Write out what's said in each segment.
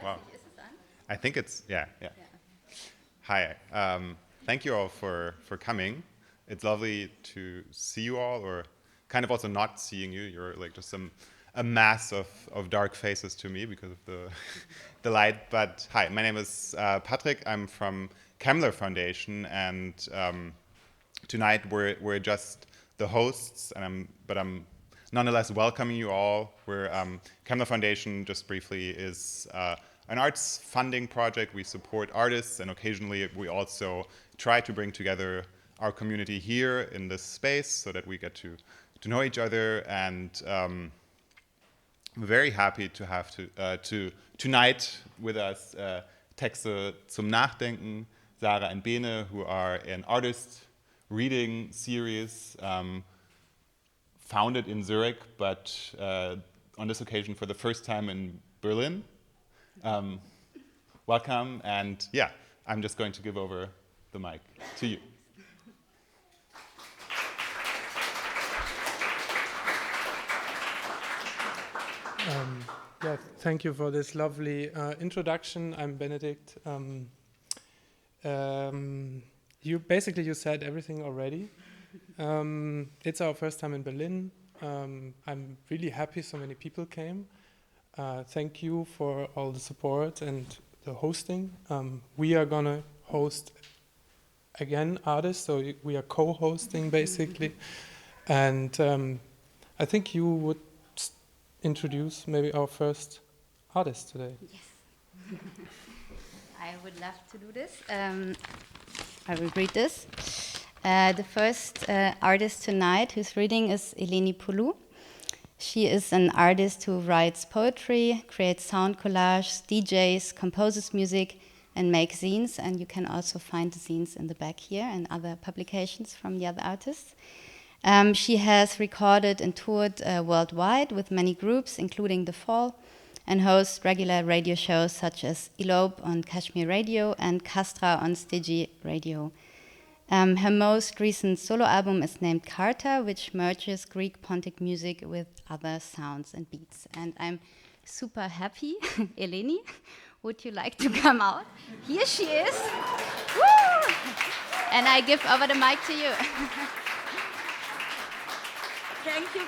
Wow. I think it's, yeah. Hi. Thank you all for coming. It's lovely to see you all, or kind of also not seeing you. You're like just a mass of dark faces to me because of the light. But hi, my name is Patrick. I'm from Kemmler Foundation, and tonight we're just the hosts, and I'm nonetheless welcoming you all. Kemmler Foundation, just briefly, is an arts funding project. We support artists, and occasionally we also try to bring together our community here in this space so that we get to know each other. And I'm very happy to have tonight with us Texte zum Nachdenken, Sarah and Bene, who are an artist reading series founded in Zurich, but on this occasion for the first time in Berlin. Welcome, and yeah, I'm just going to give over the mic to you. Thank you for this lovely introduction. I'm Benedict. You said everything already. It's our first time in Berlin. I'm really happy so many people came. Thank you for all the support and the hosting. We are gonna host again artists, so we are co-hosting basically. And I think you would introduce maybe our first artist today. Yes. I would love to do this. I will read this. The first artist tonight who's reading is Eleni Poulou. She is an artist who writes poetry, creates sound collages, DJs, composes music, and makes zines. And you can also find the zines in the back here and other publications from the other artists. She has recorded and toured worldwide with many groups, including The Fall, and hosts regular radio shows such as Elope on Cashmere Radio and Kastra on StegiRadio. Her most recent solo album is named Karta, which merges Greek Pontic music with other sounds and beats. And I'm super happy. Eleni, would you like to come out? Here she is. Woo! And I give over the mic to you. Thank you.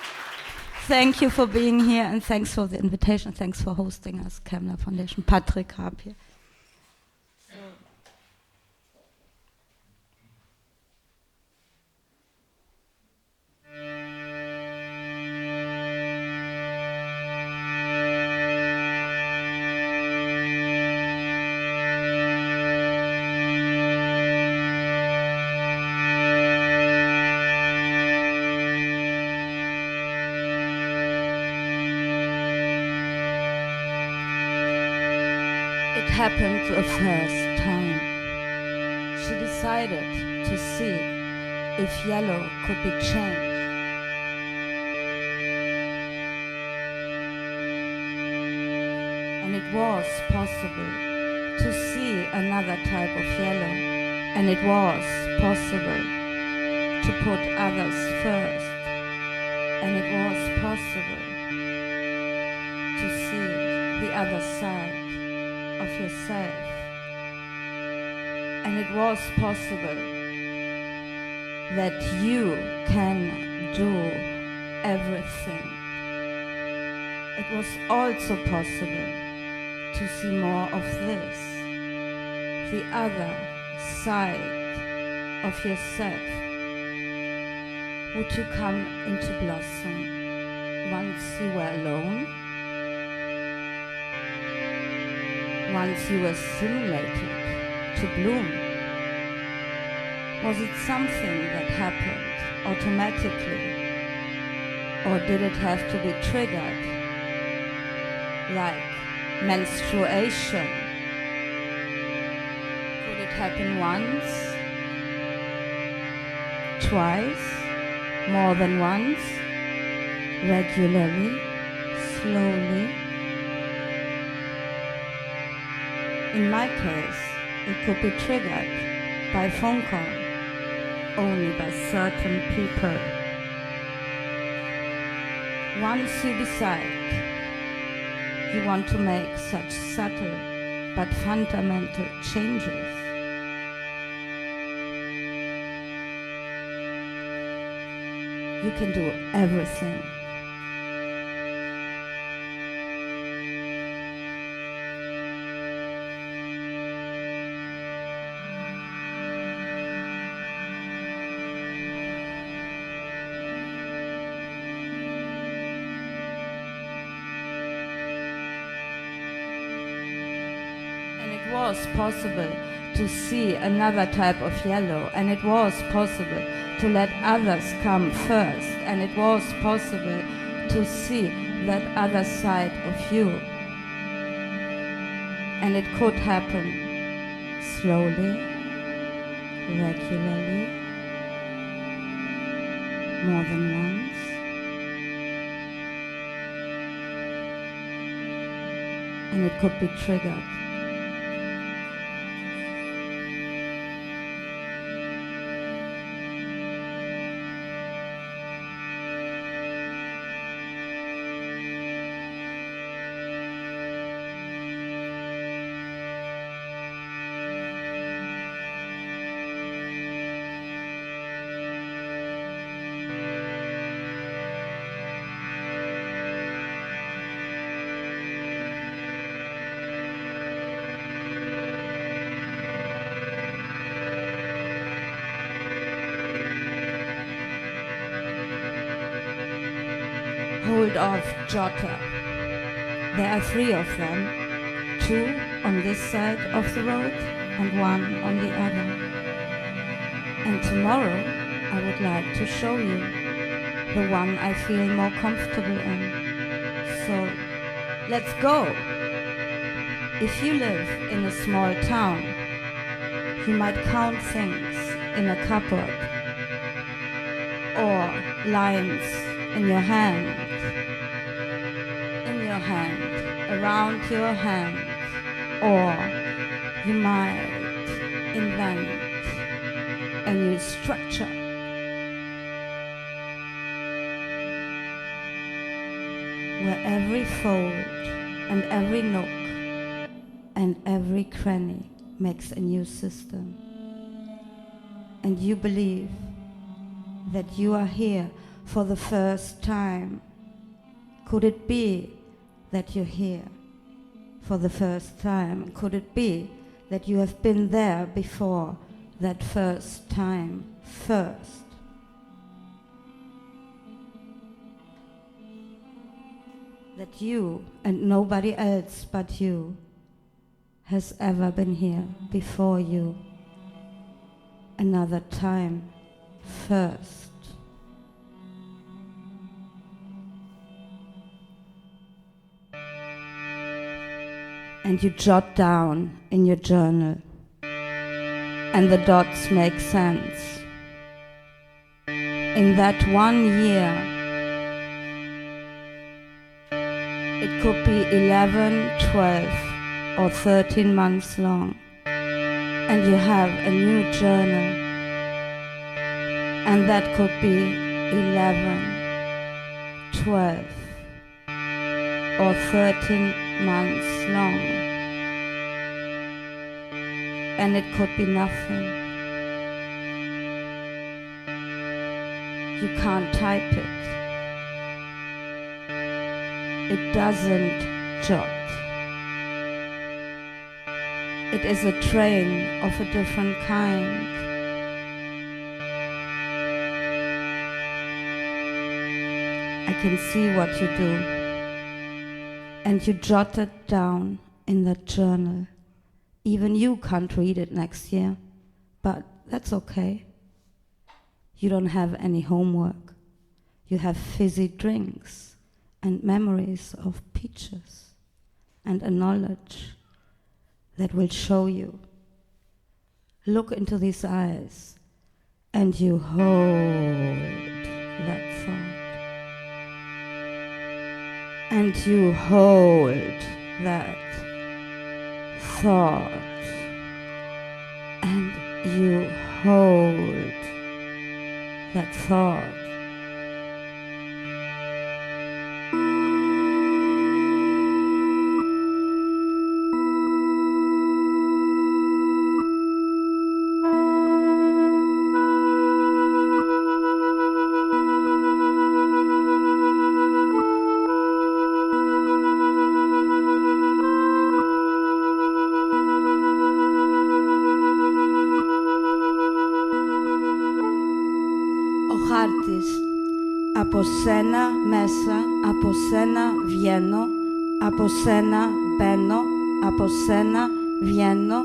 Thank you for being here, and thanks for the invitation. Thanks for hosting us, Kemmler Foundation. Patrick Raab here. Happened the first time. She decided to see if yellow could be changed. And it was possible to see another type of yellow. And it was possible to put others first. And it was possible to see the other side of yourself. And it was possible that you can do everything. It was also possible to see more of this, the other side of yourself. Would you come into blossom once you were alone? Once you were simulated to bloom? Was it something that happened automatically? Or did it have to be triggered? Like menstruation? Could it happen once? Twice? More than once? Regularly? Slowly? In my case, it could be triggered by phone call, only by certain people. Once you decide you want to make such subtle but fundamental changes. You can do everything. It was possible to see another type of yellow, and it was possible to let others come first, and it was possible to see that other side of you. And it could happen slowly, regularly, more than once. And it could be triggered. Hold off Jota. There are 3 of them, 2 on this side of the road and 1 on the other. And tomorrow I would like to show you the one I feel more comfortable in. So let's go. If you live in a small town, you might count things in a cupboard or lines in your hand, around your hand, or you might invent a new structure. Where every fold and every nook and every cranny makes a new system. And you believe that you are here for the first time. Could it be that you're here for the first time? Could it be that you have been there before that first time first? That you and nobody else but you has ever been here before you another time first. And you jot down in your journal, and the dots make sense. In that 1 year, it could be 11, 12, or 13 months long, and you have a new journal, and that could be 11, 12, or 13 months long, and it could be nothing. You can't type it. It doesn't jot. It is a train of a different kind. I can see what you do. And you jot it down in that journal. Even you can't read it next year, but that's okay. You don't have any homework. You have fizzy drinks and memories of peaches and a knowledge that will show you. Look into these eyes and you hold that thought. And you hold that thought, and you hold that thought. Από σένα μέσα, από σένα βγαίνω, από σένα μπαίνω, από σένα βγαίνω,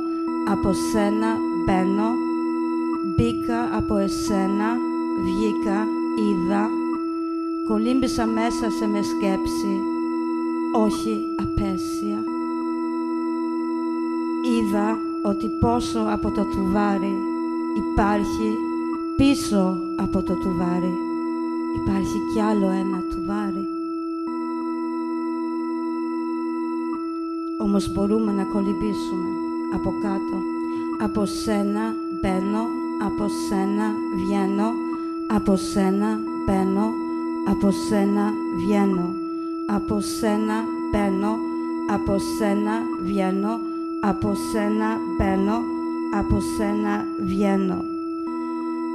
από σένα μπαίνω, μπήκα από εσένα, βγήκα, είδα, κολύμπησα μέσα σε με σκέψη, όχι απέσια. Είδα ότι πόσο από το τουβάρι υπάρχει πίσω από το τουβάρι. Υπάρχει κι άλλο ένα τουβάρι. Όμως μπορούμε να κολυμπήσουμε από κάτω. Από σένα μπαίνω, από σένα βγαίνω, από σένα μπαίνω, από σένα βγαίνω, από σένα μπαίνω, από σένα βγαίνω, από σένα μπαίνω, από σένα βγαίνω.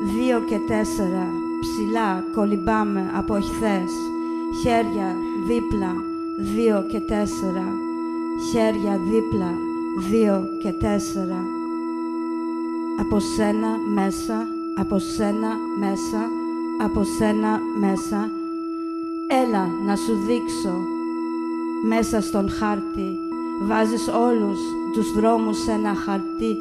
2 και 4, ψηλά κολυμπάμε από εχθές, χέρια δίπλα, 2 και 4, χέρια δίπλα, 2 και 4. Από σένα μέσα, από σένα μέσα, από σένα μέσα, έλα να σου δείξω, μέσα στον χάρτη, βάζεις όλους τους δρόμους σε ένα χαρτί,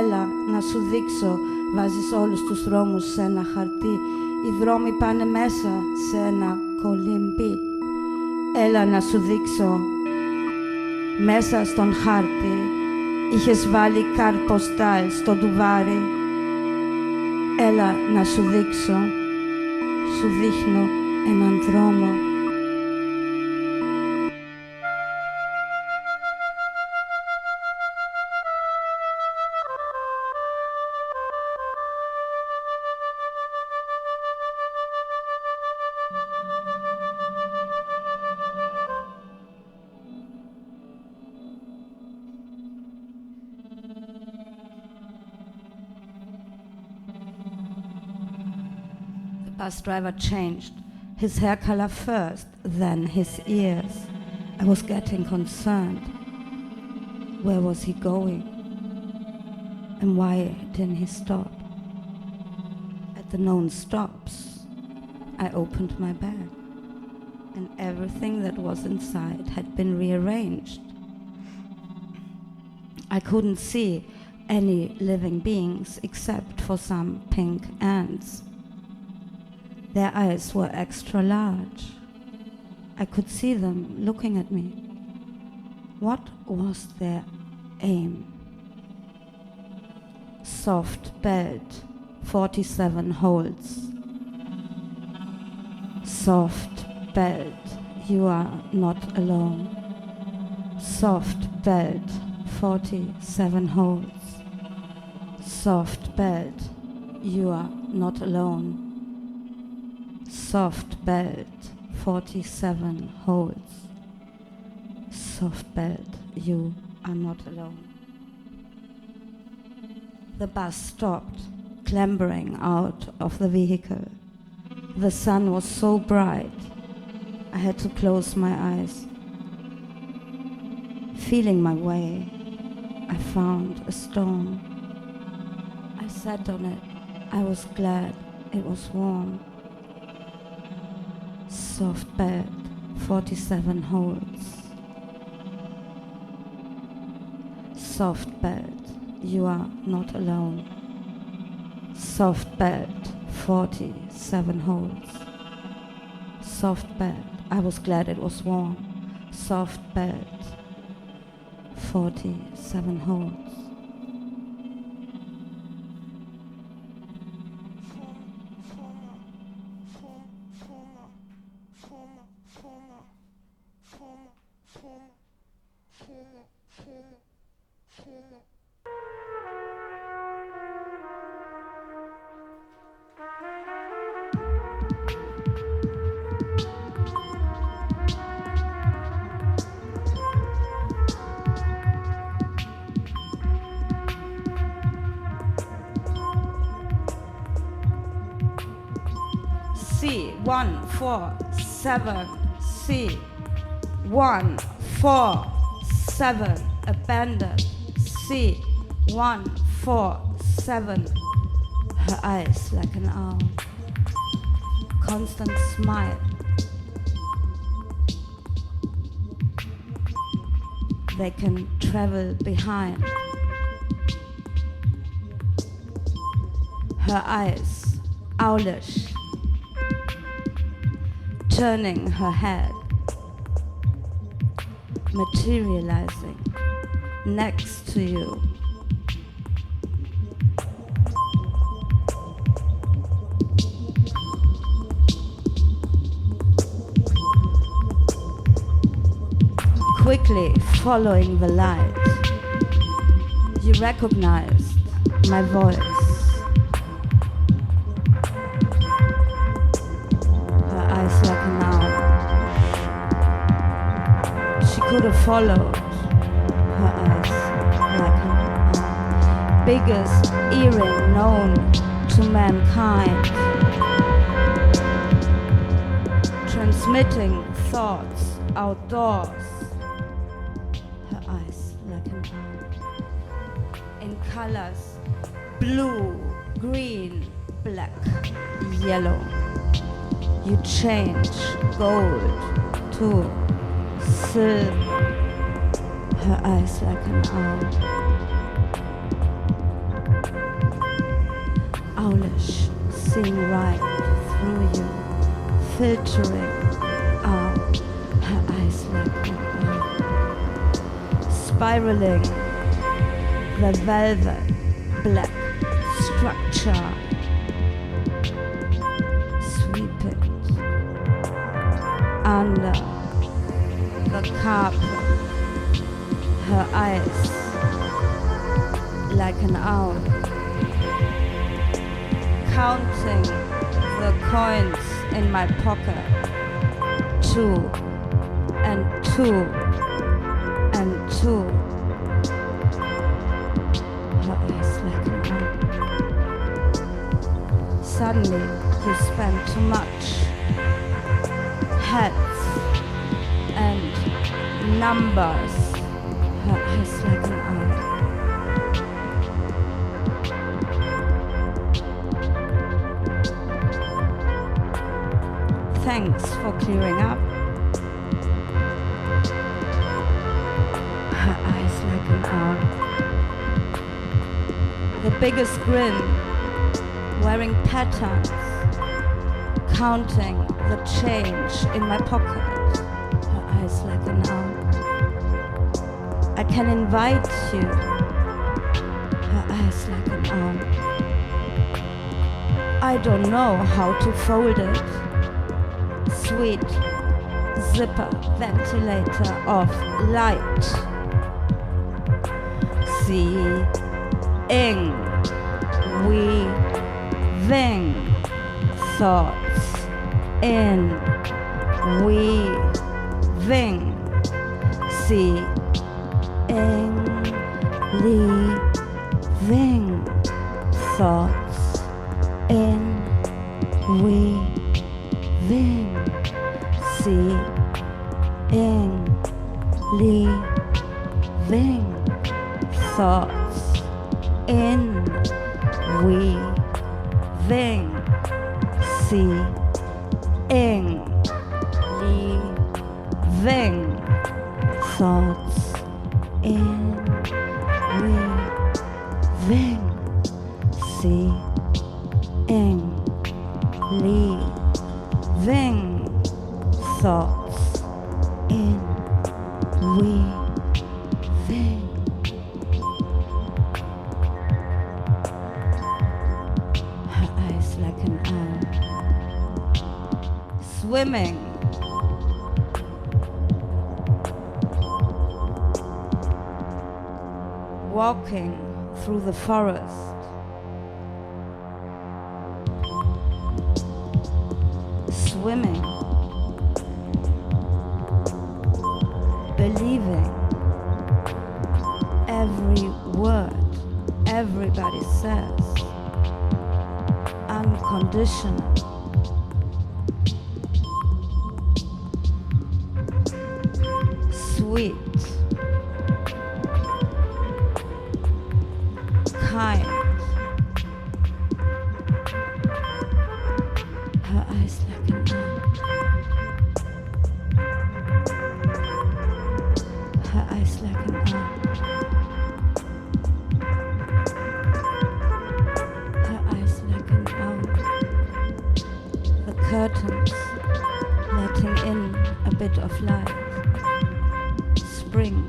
έλα να σου δείξω, βάζεις όλους τους δρόμους σε ένα χαρτί, οι δρόμοι πάνε μέσα σε ένα κολύμπι, έλα να σου δείξω, μέσα στον χάρτη, είχες βάλει καρποστάλ στο τουβάρι, έλα να σου δείξω, σου δείχνω έναν δρόμο. The bus driver changed his hair color first, then his ears. I was getting concerned. Where was he going? And why didn't he stop? At the known stops, I opened my bag, and everything that was inside had been rearranged. I couldn't see any living beings except for some pink ants. Their eyes were extra large. I could see them looking at me. What was their aim? Soft belt, 47 holes. Soft belt, you are not alone. Soft belt, 47 holes. Soft belt, you are not alone. Soft belt, 47 holes. Soft belt, you are not alone. The bus stopped, clambering out of the vehicle. The sun was so bright, I had to close my eyes. Feeling my way, I found a stone. I sat on it. I was glad it was warm. Soft bed, 47 holes. Soft bed, you are not alone. Soft bed, 47 holes. Soft bed, I was glad it was warm. Soft bed, 47 holes. C 1 4 7 C 1 4 7 abandoned C 1 4 7 her eyes like an owl constant smile. They can travel behind. Her eyes, owlish, turning her head, materializing next to you. Quickly following the light, you recognized my voice. Her eyes like an owl. She could have followed. Her eyes like an owl. Biggest earring known to mankind. Transmitting thoughts outdoors. In colors, blue, green, black, yellow. You change gold to silver. Her eyes like an owl. Owlish, seeing right through you, filtering out. Her eyes like an owl. Spiraling the velvet black structure, sweep it under the carpet. Her eyes like an owl, counting the coins in my pocket, 2 and 2 and 2. Suddenly, you spend too much. Heads and numbers. Her eyes like an owl. Thanks for clearing up. Her eyes like an owl. The biggest grin. Wearing patterns, counting the change in my pocket. Her eyes like an owl. I can invite you. Her eyes like an owl. I don't know how to fold it. Sweet zipper ventilator of light. Seeing weaving thoughts in weaving, seeing leaving thoughts in weaving, seeing leaving thoughts in weaving, seeing leaving thoughts in weaving, seeing leaving thoughts in weaving. Her eyes like an owl, swimming, walking through the forest, swimming, believing every word everybody says, unconditional. Sweet, kind. Her eyes like spring,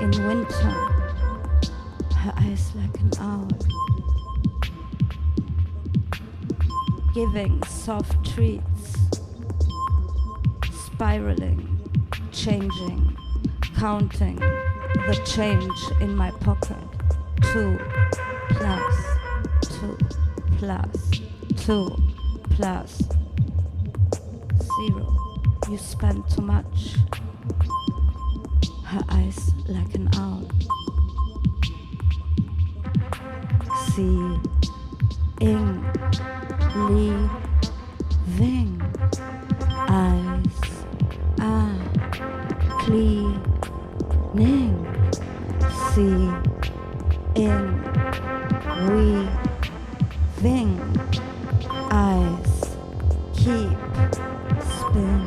in winter, her eyes like an owl, giving soft treats, spiraling, changing, counting the change in my pocket. 2 plus 2 plus 2 plus 0. You spend too much. Her eyes like an owl. Seeing, leaving, eyes are cleaning. Seeing, weaving, eyes keep spinning.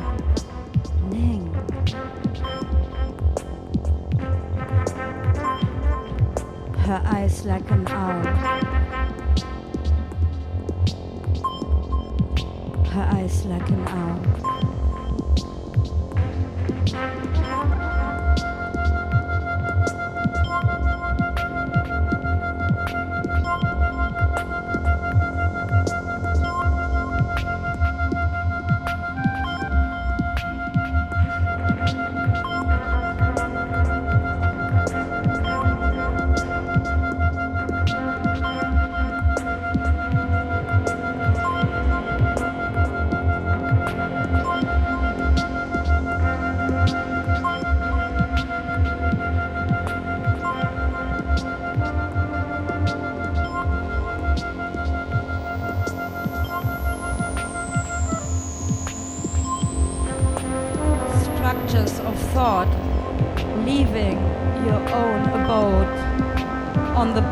Her eyes like an owl. Her eyes like an owl.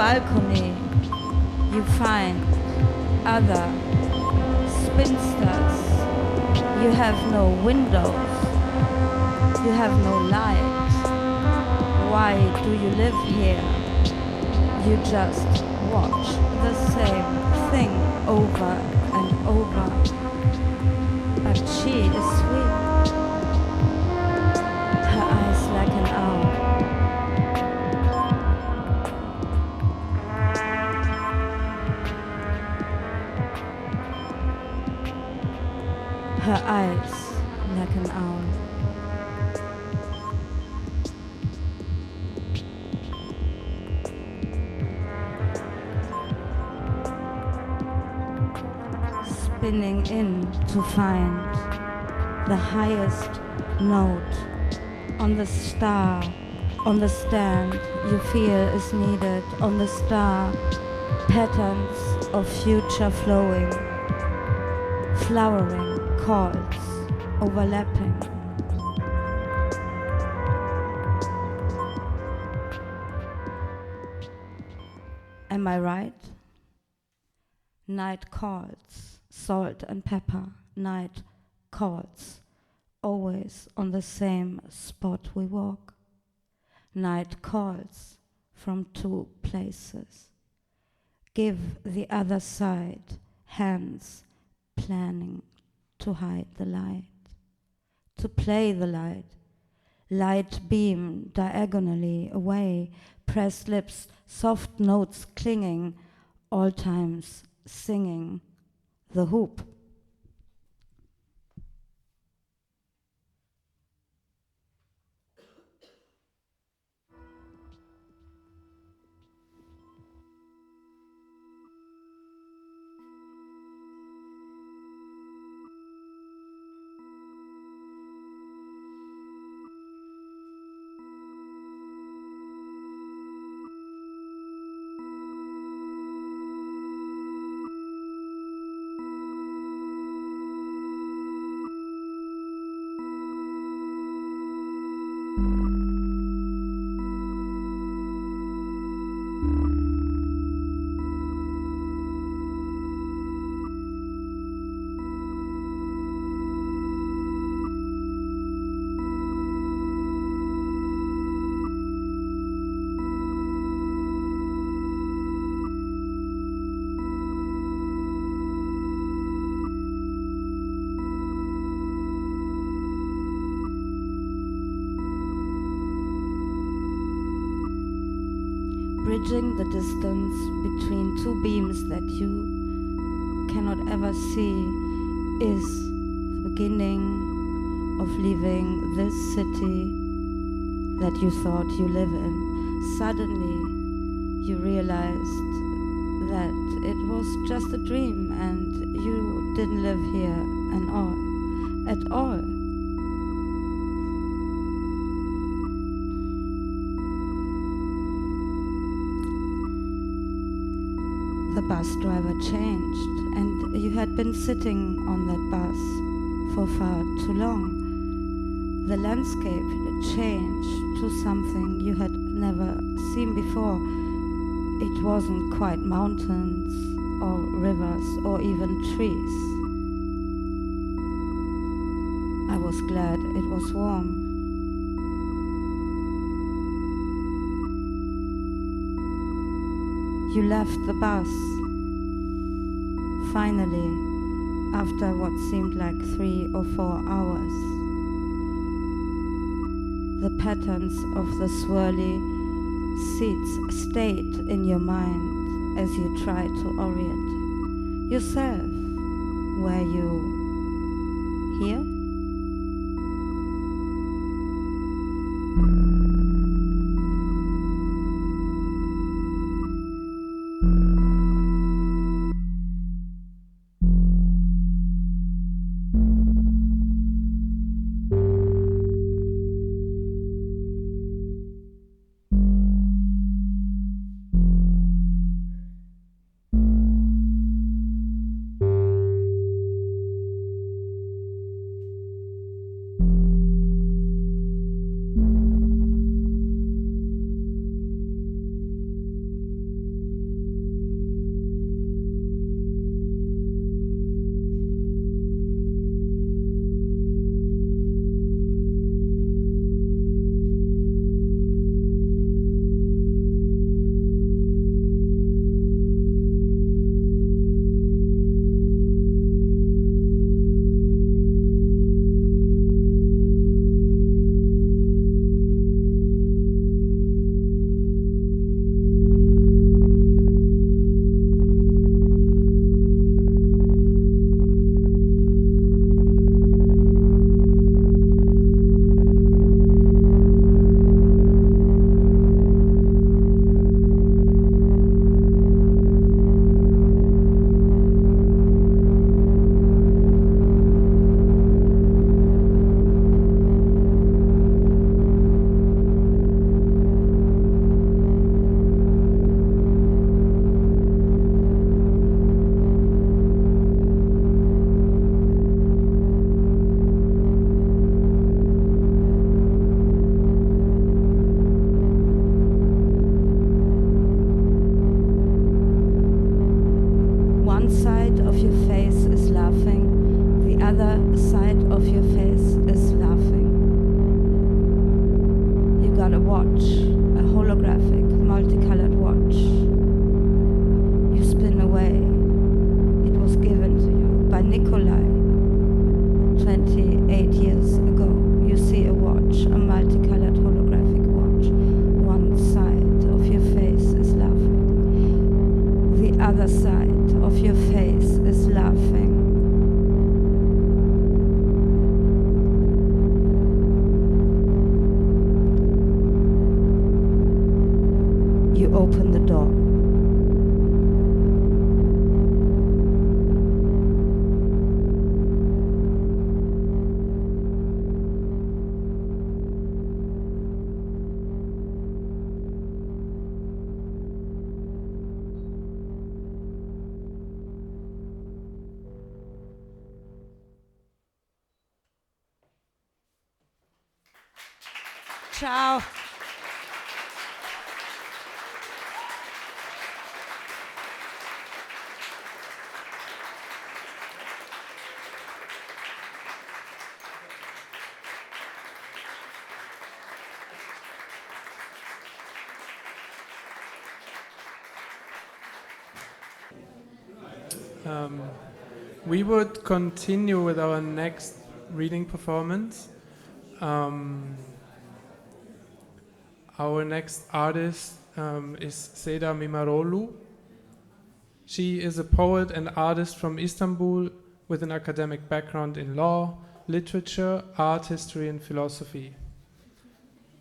Balcony, you find other spinsters. You have no windows, you have no light. Why do you live here? You just watch the same thing over and over. But she is sweet. Her eyes like an owl. Her eyes like an owl. Spinning in to find the highest note on the star, on the stand you feel is needed, on the star, patterns of future flowing, flowering. Chords overlapping. Am I right? Night calls, salt and pepper. Night calls, always on the same spot we walk. Night calls from 2 places. Give the other side hands, planning to hide the light, to play the light. Light beam diagonally away, pressed lips, soft notes clinging, all times singing the hoop. bridging the distance between two beams that you cannot ever see, is the beginning of leaving this city that you thought you live in. Suddenly you realized that it was just a dream and you didn't live here at all. The bus driver changed, and you had been sitting on that bus for far too long. The landscape changed to something you had never seen before. It wasn't quite mountains or rivers or even trees. I was glad it was warm. You left the bus. Finally, after what seemed like 3 or 4 hours. The patterns of the swirly seats stayed in your mind as you tried to orient yourself. Were you here? Ciao. We would continue with our next reading performance. Our next artist is Seda Mimaroğlu. She is a poet and artist from Istanbul with an academic background in law, literature, art history, and philosophy.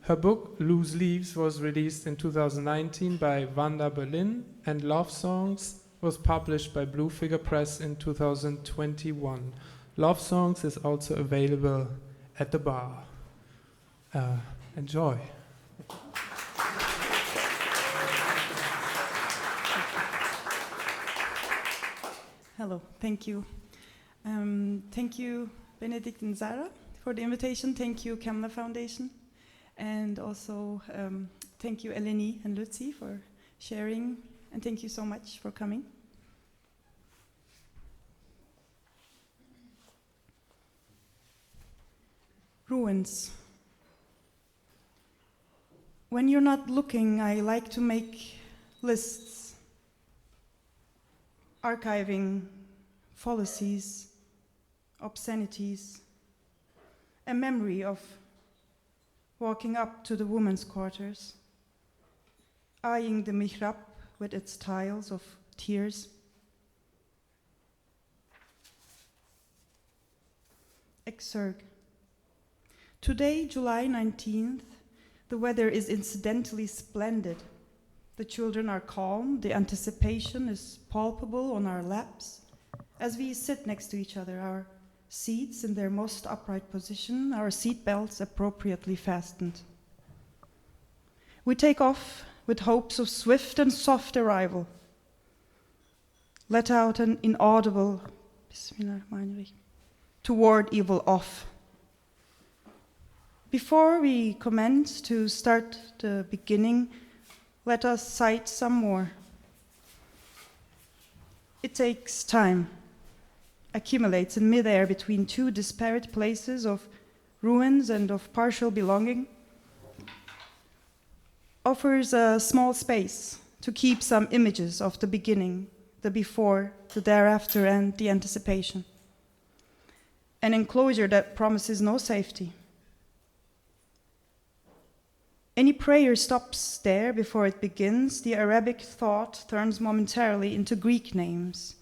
Her book, Loose Leaves, was released in 2019 by Wanda Berlin, and Love Songs was published by Blue Figure Press in 2021. Love Songs is also available at the bar. Enjoy. Hello, thank you. Thank you, Benedict and Zara, for the invitation. Thank you, Kemmler Foundation. And also thank you, Eleni and Luzie, for sharing. And thank you so much for coming. Ruins. When you're not looking, I like to make lists, archiving fallacies, obscenities, a memory of walking up to the women's quarters, eyeing the mihrab with its tiles of tears. Exurg. Today, July 19th, the weather is incidentally splendid. The children are calm, the anticipation is palpable on our laps as we sit next to each other, our seats in their most upright position, our seat belts appropriately fastened. We take off with hopes of swift and soft arrival. Let out an inaudible Bismillahirrahmanirrahim toward evil off. Before we commence to start the beginning, let us cite some more. It takes time, accumulates in midair between two disparate places of ruins and of partial belonging, offers a small space to keep some images of the beginning, the before, the thereafter, and the anticipation. An enclosure that promises no safety. Any prayer stops there before it begins. The Arabic thought turns momentarily into Greek names,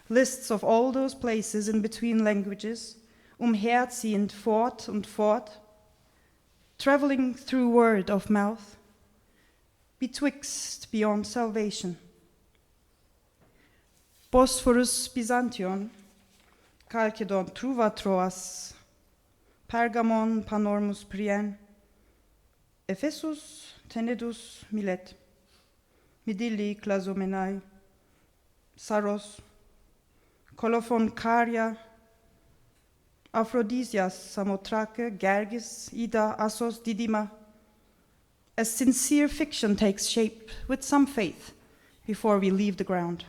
lists of all those places in between languages, umherziehend fort und fort, traveling through word of mouth, betwixt beyond salvation. Bosphorus Byzantion, Chalcedon Truva Troas, Pergamon Panormus Prien, Ephesus Tenedus Milet, Midilli Klazomenai, Saros, Colophon Caria, Aphrodisias Samothrace, Gergis, Ida, Assos, Didima. As sincere fiction takes shape with some faith before we leave the ground.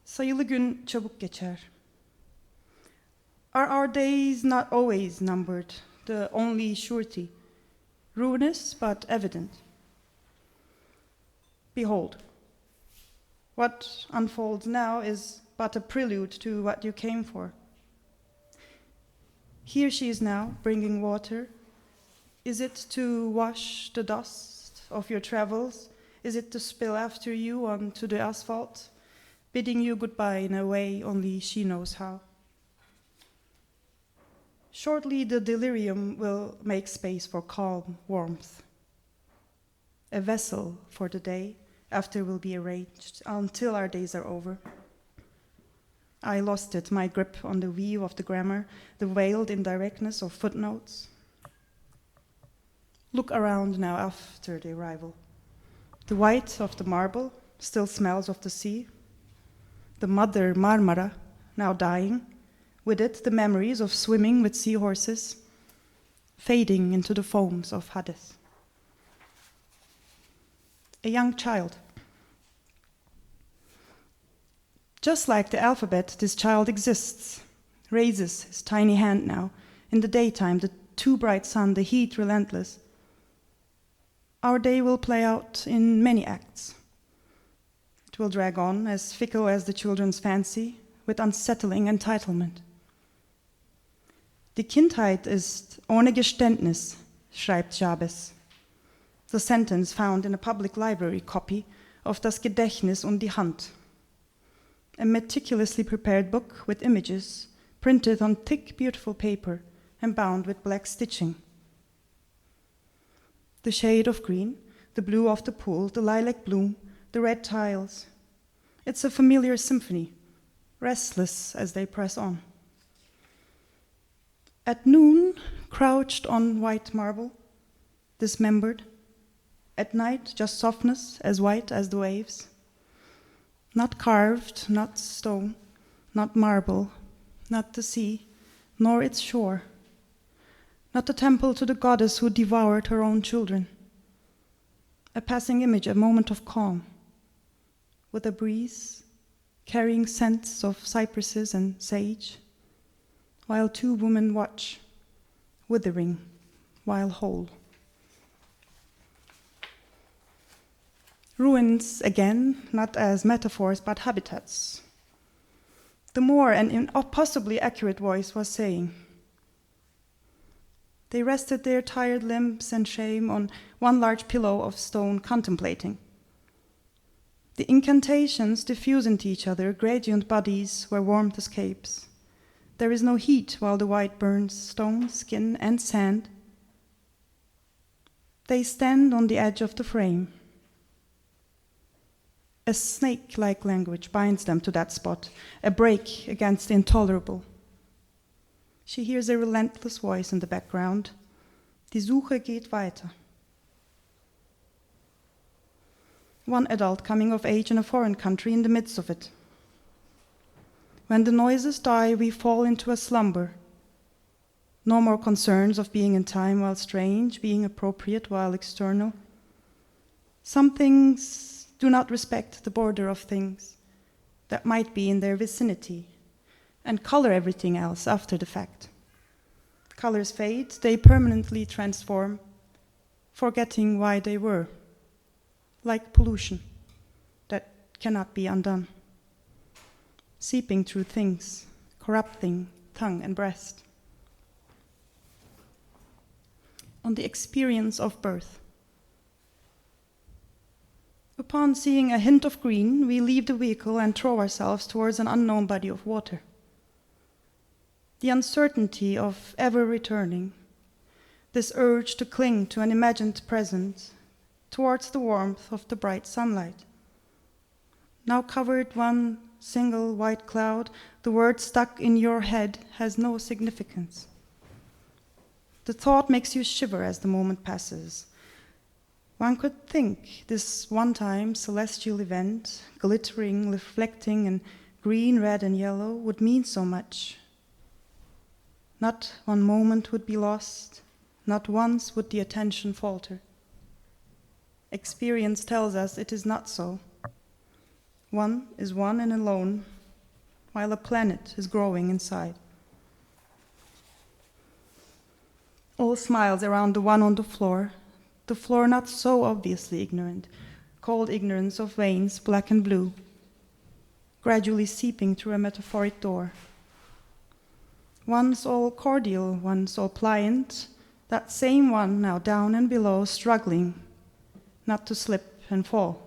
Sayılı gün çabuk geçer. Are our days not always numbered, the only surety, ruinous but evident? Behold, what unfolds now is but a prelude to what you came for. Here she is now, bringing water. Is it to wash the dust of your travels? Is it to spill after you onto the asphalt, bidding you goodbye in a way only she knows how? Shortly, the delirium will make space for calm warmth. A vessel for the day after will be arranged until our days are over. I lost it, my grip on the weave of the grammar, the veiled indirectness of footnotes. Look around now after the arrival. The white of the marble still smells of the sea. The mother Marmara, now dying, with it the memories of swimming with seahorses, fading into the foams of Hades. A young child. Just like the alphabet, this child exists, raises his tiny hand now. In the daytime, the too bright sun, the heat relentless. Our day will play out in many acts. It will drag on, as fickle as the children's fancy, with unsettling entitlement. Die Kindheit ist ohne Geständnis, schreibt Jabez. The sentence found in a public library copy of Das Gedächtnis und die Hand, a meticulously prepared book with images printed on thick, beautiful paper and bound with black stitching. The shade of green, the blue of the pool, the lilac bloom, the red tiles. It's a familiar symphony, restless as they press on. At noon, crouched on white marble, dismembered. At night, just softness, as white as the waves. Not carved, not stone, not marble, not the sea, nor its shore. Not the temple to the goddess who devoured her own children. A passing image, a moment of calm, with a breeze carrying scents of cypresses and sage, while two women watch, withering while whole. Ruins, again, not as metaphors, but habitats. The more an impossibly accurate voice was saying. They rested their tired limbs and shame on one large pillow of stone, contemplating. The incantations diffuse into each other, gradient bodies where warmth escapes. There is no heat while the white burns stone, skin, and sand. They stand on the edge of the frame. A snake-like language binds them to that spot, a break against the intolerable. She hears a relentless voice in the background. Die Suche geht weiter. One adult coming of age in a foreign country in the midst of it. When the noises die, we fall into a slumber. No more concerns of being in time while strange, being appropriate while external. Some things do not respect the border of things that might be in their vicinity and color everything else after the fact. Colors fade, they permanently transform, forgetting why they were, like pollution that cannot be undone, seeping through things, corrupting tongue and breast. On the experience of birth. Upon seeing a hint of green, we leave the vehicle and throw ourselves towards an unknown body of water. The uncertainty of ever returning, this urge to cling to an imagined present, towards the warmth of the bright sunlight. Now covered one single white cloud, the word stuck in your head has no significance. The thought makes you shiver as the moment passes. One could think this one-time celestial event, glittering, reflecting in green, red, and yellow, would mean so much. Not one moment would be lost, not once would the attention falter. Experience tells us it is not so. One is one and alone, while a planet is growing inside. All smiles around the one on the floor not so obviously ignorant, cold ignorance of veins, black and blue, gradually seeping through a metaphoric door. Once all cordial, once all pliant, that same one now down and below, struggling not to slip and fall.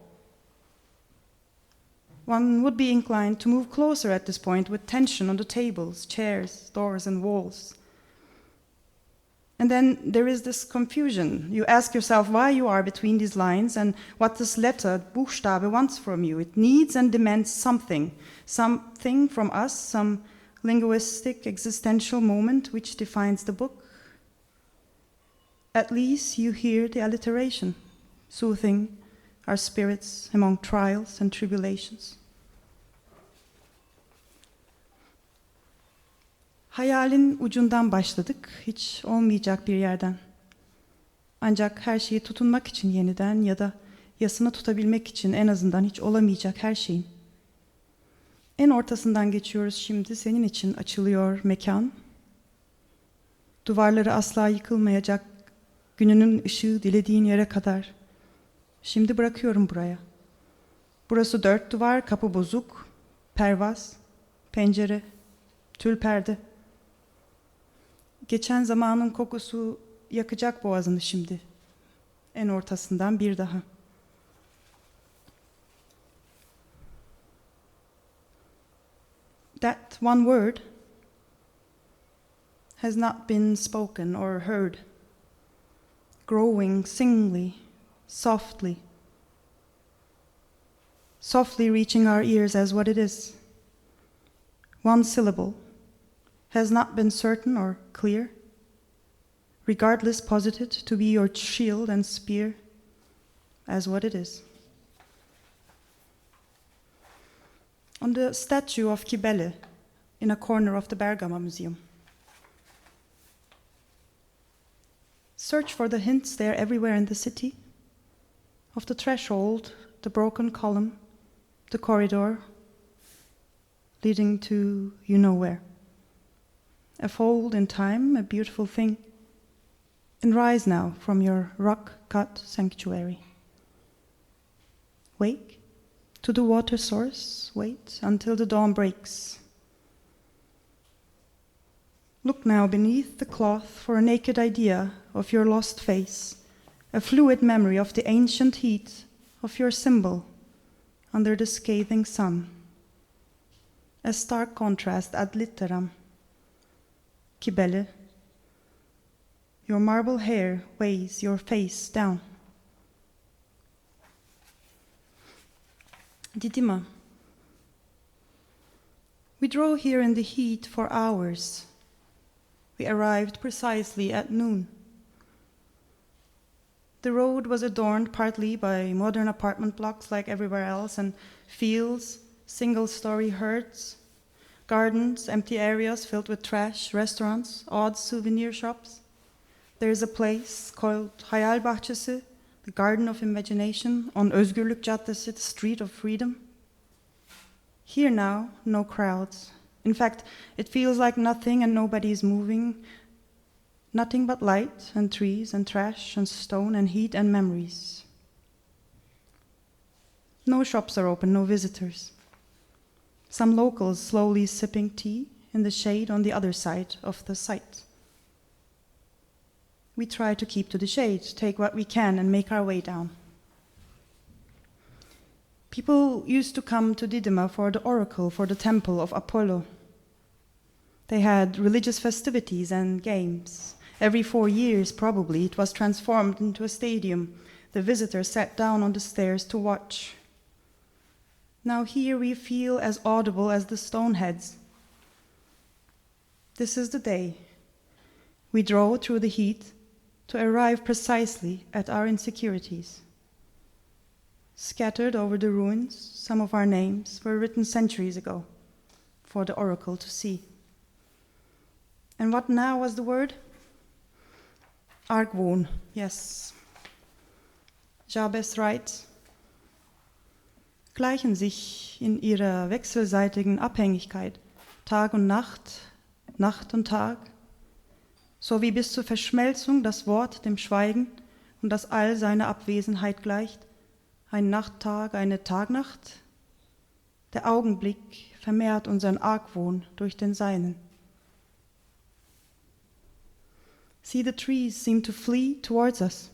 One would be inclined to move closer at this point with tension on the tables, chairs, doors, and walls. And then there is this confusion. You ask yourself why you are between these lines and what this letter, Buchstabe, wants from you. It needs and demands something from us, some linguistic existential moment which defines the book. At least you hear the alliteration, soothing our spirits among trials and tribulations. Hayalin ucundan başladık, hiç olmayacak bir yerden. Ancak her şeyi tutunmak için yeniden ya da yasını tutabilmek için en azından hiç olamayacak her şeyin. En ortasından geçiyoruz şimdi, senin için açılıyor mekan. Duvarları asla yıkılmayacak, gününün ışığı dilediğin yere kadar. Şimdi bırakıyorum buraya. Burası 4 duvar, kapı bozuk, pervaz, pencere, tül perde. Geçen zamanın kokusu yakacak boğazını şimdi. En ortasından bir daha. That one word has not been spoken or heard, growing singly, softly reaching our ears as what it is. One syllable has not been certain or clear, regardless posited to be your shield and spear as what it is. On the statue of Kibele in a corner of the Bergamo Museum. Search for the hints there everywhere in the city, of the threshold, the broken column, the corridor leading to you know where. A fold in time, a beautiful thing, and rise now from your rock-cut sanctuary. Wake to the water source, wait until the dawn breaks. Look now beneath the cloth for a naked idea of your lost face, a fluid memory of the ancient heat of your symbol under the scathing sun. A stark contrast ad litteram. Kibele, your marble hair weighs your face down. Didima. We drove here in the heat for hours. We arrived precisely at noon. The road was adorned partly by modern apartment blocks like everywhere else, and fields, single-story herds, gardens, empty areas filled with trash, restaurants, odd souvenir shops. There is a place called Hayal Bahçesi, the Garden of Imagination, on Özgürlük Caddesi, the Street of Freedom. Here now, no crowds. In fact, it feels like nothing and nobody is moving. Nothing but light and trees and trash and stone and heat and memories. No shops are open, no visitors. Some locals slowly sipping tea in the shade on the other side of the site. We try to keep to the shade, take what we can and make our way down. People used to come to Didima for the oracle, for the temple of Apollo. They had religious festivities and games. Every 4 years, probably, it was transformed into a stadium. The visitors sat down on the stairs to watch. Now here we feel as audible as the stoneheads. This is the day. We drove through the heat to arrive precisely at our insecurities. Scattered over the ruins, some of our names were written centuries ago for the oracle to see. And what now was the word? Argwohn, yes. Jabez writes, gleichen sich in ihrer wechselseitigen Abhängigkeit Tag und Nacht, Nacht und Tag, so wie bis zur Verschmelzung das Wort dem Schweigen und das all seiner Abwesenheit gleicht, ein Nachttag, eine Tagnacht. Der Augenblick vermehrt unseren Argwohn durch den seinen. See, the trees seem to flee towards us.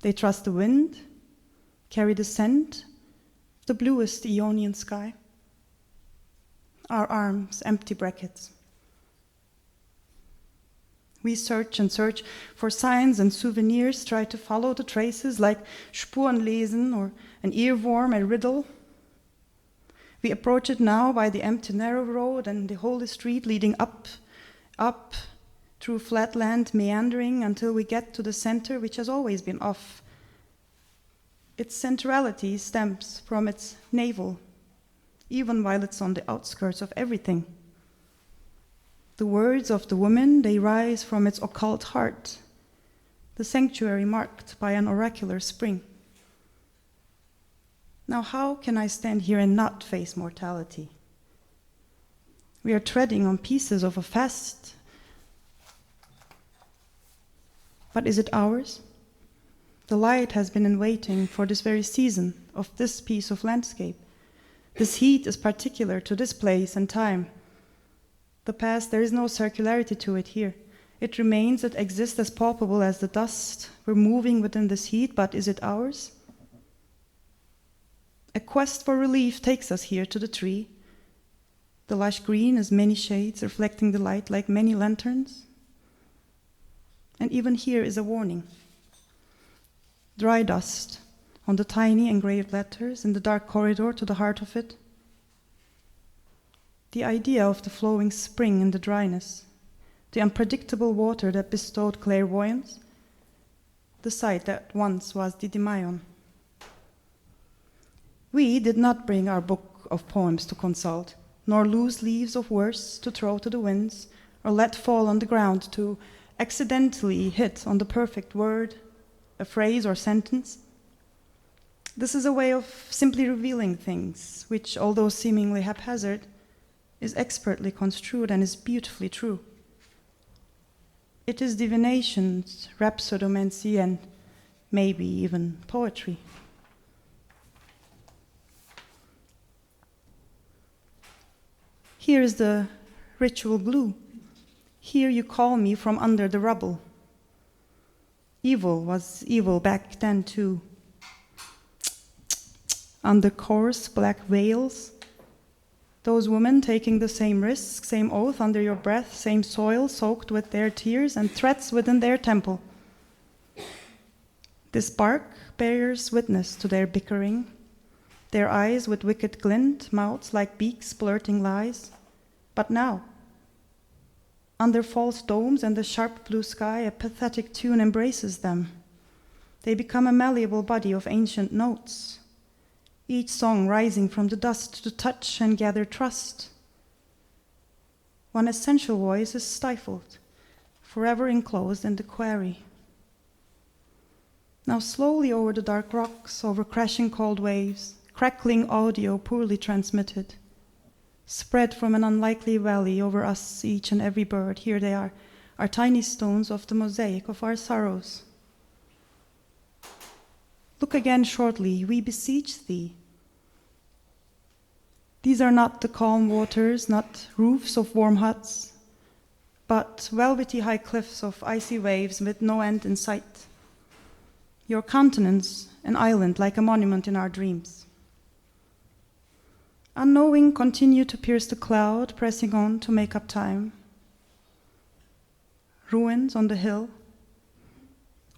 They trust the wind, carry the scent of the bluest Ionian sky. Our arms, empty brackets. We search and search for signs and souvenirs, try to follow the traces like Spurenlesen or an earworm, a riddle. We approach it now by the empty narrow road and the holy street leading up, through flat land, meandering until we get to the center, which has always been off. Its centrality stems from its navel, even while it's on the outskirts of everything. The words of the woman, they rise from its occult heart, the sanctuary marked by an oracular spring. Now how can I stand here and not face mortality? We are treading on pieces of a fast. But is it ours? The light has been in waiting for this very season of this piece of landscape. This heat is particular to this place and time. The past, there is no circularity to it here. It remains, it exists as palpable as the dust. We're moving within this heat, but is it ours? A quest for relief takes us here to the tree. The lush green is many shades, reflecting the light like many lanterns. And even here is a warning. Dry dust on the tiny engraved letters in the dark corridor to the heart of it. The idea of the flowing spring in the dryness, the unpredictable water that bestowed clairvoyance, the sight that once was the Didymaion. We did not bring our book of poems to consult, nor loose leaves of verse to throw to the winds, or let fall on the ground to accidentally hit on the perfect word, a phrase or sentence. This is a way of simply revealing things, which, although seemingly haphazard, is expertly construed and is beautifully true. It is divination, rhapsodomancy, and maybe even poetry. Here is the ritual glue. Here you call me from under the rubble. Evil was evil back then too. Under coarse black veils, those women taking the same risk, same oath under your breath, same soil soaked with their tears and threats within their temple. This bark bears witness to their bickering, their eyes with wicked glint, mouths like beaks blurting lies. But now, under false domes and the sharp blue sky, a pathetic tune embraces them. They become a malleable body of ancient notes, each song rising from the dust to touch and gather trust. One essential voice is stifled, forever enclosed in the quarry. Now slowly over the dark rocks, over crashing cold waves, crackling audio poorly transmitted, spread from an unlikely valley over us, each and every bird. Here they are tiny stones of the mosaic of our sorrows. Look again shortly, we beseech thee. These are not the calm waters, not roofs of warm huts, but velvety high cliffs of icy waves with no end in sight. Your countenance, an island like a monument in our dreams. Unknowing, continue to pierce the cloud, pressing on to make up time. Ruins on the hill.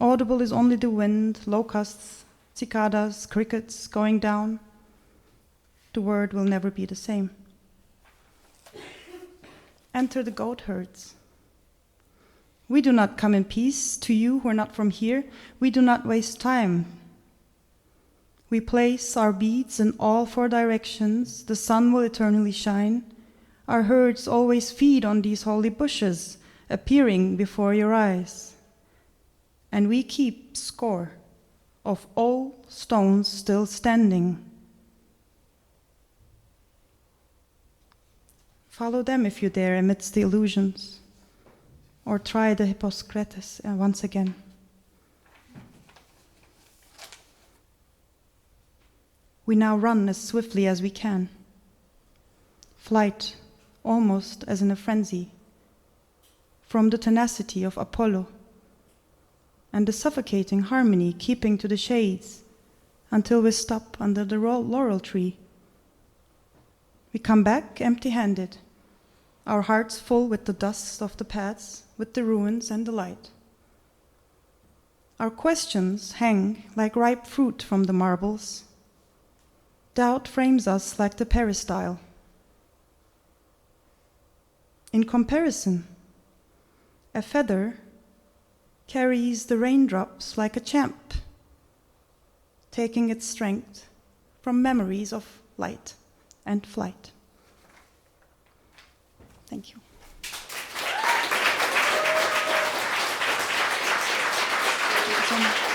Audible is only the wind, locusts, cicadas, crickets going down. The word will never be the same. Enter the goat herds. We do not come in peace to you who are not from here. We do not waste time. We place our beads in all four directions. The sun will eternally shine. Our herds always feed on these holy bushes, appearing before your eyes. And we keep score of all stones still standing. Follow them if you dare amidst the illusions, or try the Hippocrates once again. We now run as swiftly as we can. Flight, almost as in a frenzy, from the tenacity of Apollo, and the suffocating harmony keeping to the shades until we stop under the laurel tree. We come back empty-handed, our hearts full with the dust of the paths, with the ruins and the light. Our questions hang like ripe fruit from the marbles. Doubt frames us like the peristyle. In comparison, a feather carries the raindrops like a champ, taking its strength from memories of light and flight. Thank you. Thank you so much.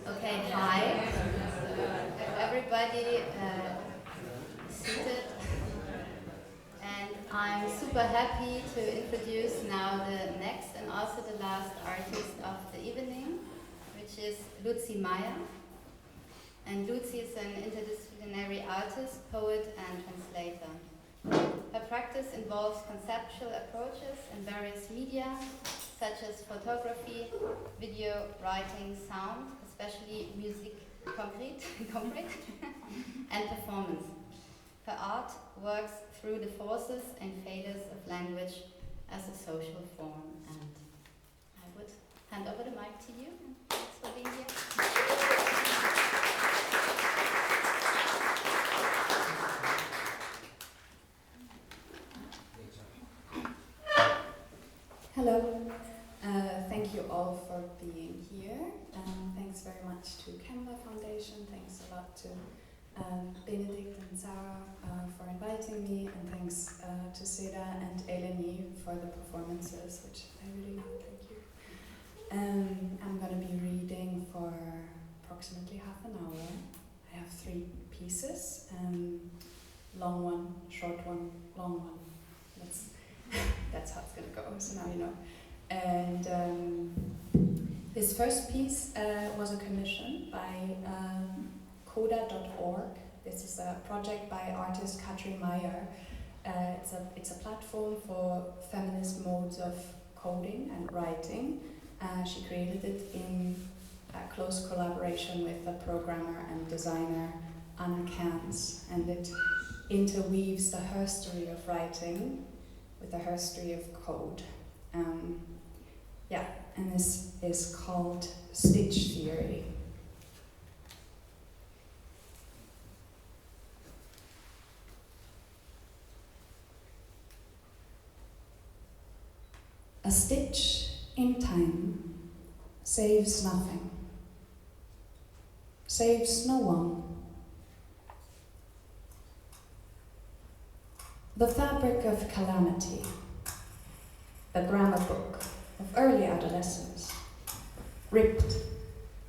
Okay, hi. seated. And I'm super happy to introduce now the next and also the last artist of the evening, which is Luzie Meyer. And Luzie is an interdisciplinary artist, poet, and translator. Her practice involves conceptual approaches in various media, such as photography, video, writing, sound, especially musique, concrète, and performance. Her art works through the forces and failures of language as a social form. And I would hand over the mic to you. And thanks for being here. Hello, thank you all for being here. Thanks very much to Kemmler Foundation. Thanks a lot to Benedikt and Sarah for inviting me, and thanks to Seda and Eleni for the performances, which I really love. Thank you. I'm going to be reading for approximately half an hour. I have 3 pieces, long one, short one, long one. That's how it's going to go, so now you know. And this first piece was a commission by coda.org. This is a project by artist Luzie Meyer. It's a platform for feminist modes of coding and writing. She created it in close collaboration with a programmer and designer, Anna Kans, and it interweaves the herstory of writing with the herstory of code. And this is called Stitch Theory. A stitch in time saves nothing, saves no one. The fabric of calamity, the grammar book of early adolescence, ripped,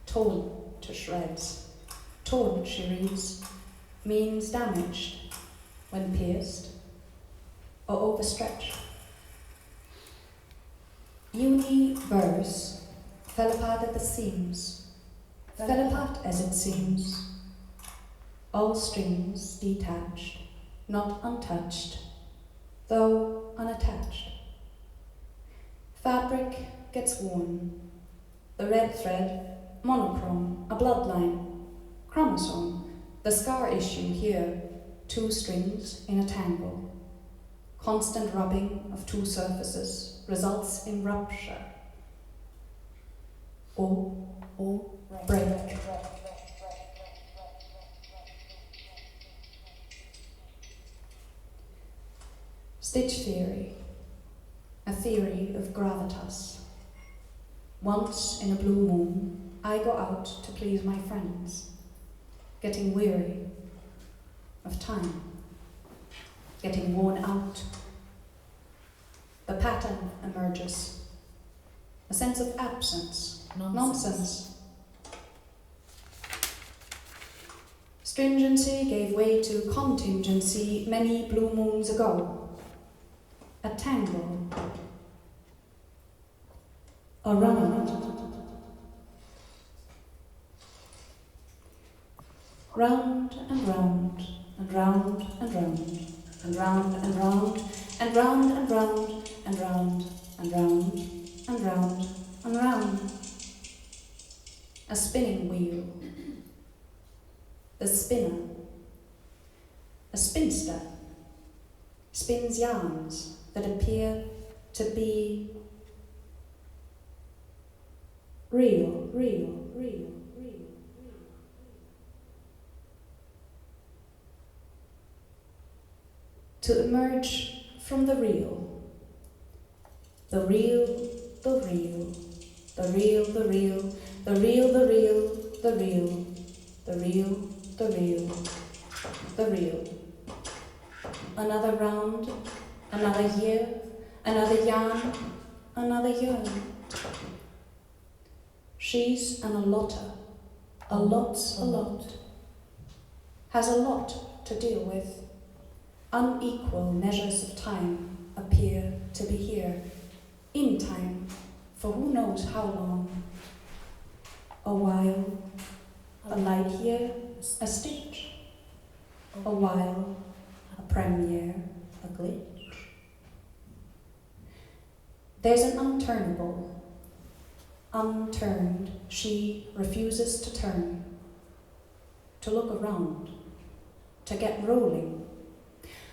torn to shreds. Torn, she reads, means damaged when pierced or overstretched. Uni-verse fell apart at the seams, fell apart as it seems. All strings detached, not untouched, though unattached. Fabric gets worn, the red thread, monochrome, a bloodline, chromosome, the scar issue here, 2 strings in a tangle. Constant rubbing of 2 surfaces results in rupture. Or break. Stitch theory, a theory of gravitas. Once in a blue moon, I go out to please my friends, getting weary of time, getting worn out. The pattern emerges, a sense of absence, nonsense. Stringency gave way to contingency many blue moons ago. A tangle, a round, round and round and round and round and round and round and round and round and round and round and round and round. A spinning wheel, the spinner, a spinster, spins yarns that appear to be real. To emerge from the real, the real, the real, the real, the real, the real, the real, the real, the real, the real, the real. Another round, another year, another yarn, another yearn. She's an allotter, a lot. has a lot to deal with. Unequal measures of time appear to be here, in time, for who knows how long. A while, a light year, a stitch. A while, a premiere, a glitch. There's an unturnable. Unturned, she refuses to turn, to look around, to get rolling.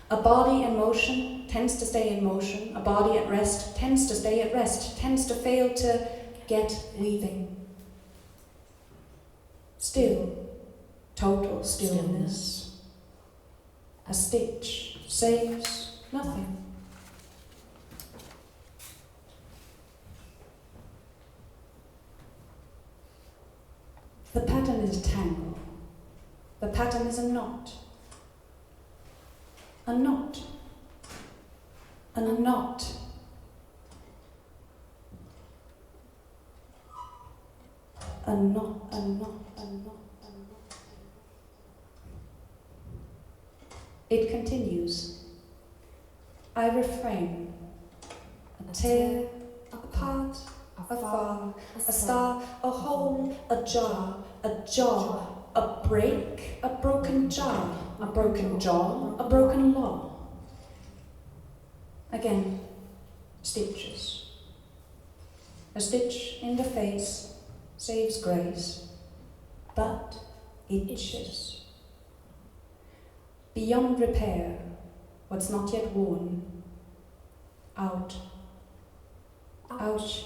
A body in motion tends to stay in motion. A body at rest tends to stay at rest, tends to fail to get weaving. Still, total stillness. A stitch saves nothing. The pattern is a tangle. The pattern is a knot. A knot. A knot. A knot, a knot, a knot, a knot. It continues. I refrain. A tear, a part, a far, a star, a hole, a jar, a break, a broken jar, a broken jaw, a broken law. Again, stitches. A stitch in the face saves grace, but it itches. Beyond repair, what's not yet worn. Out. Ouch.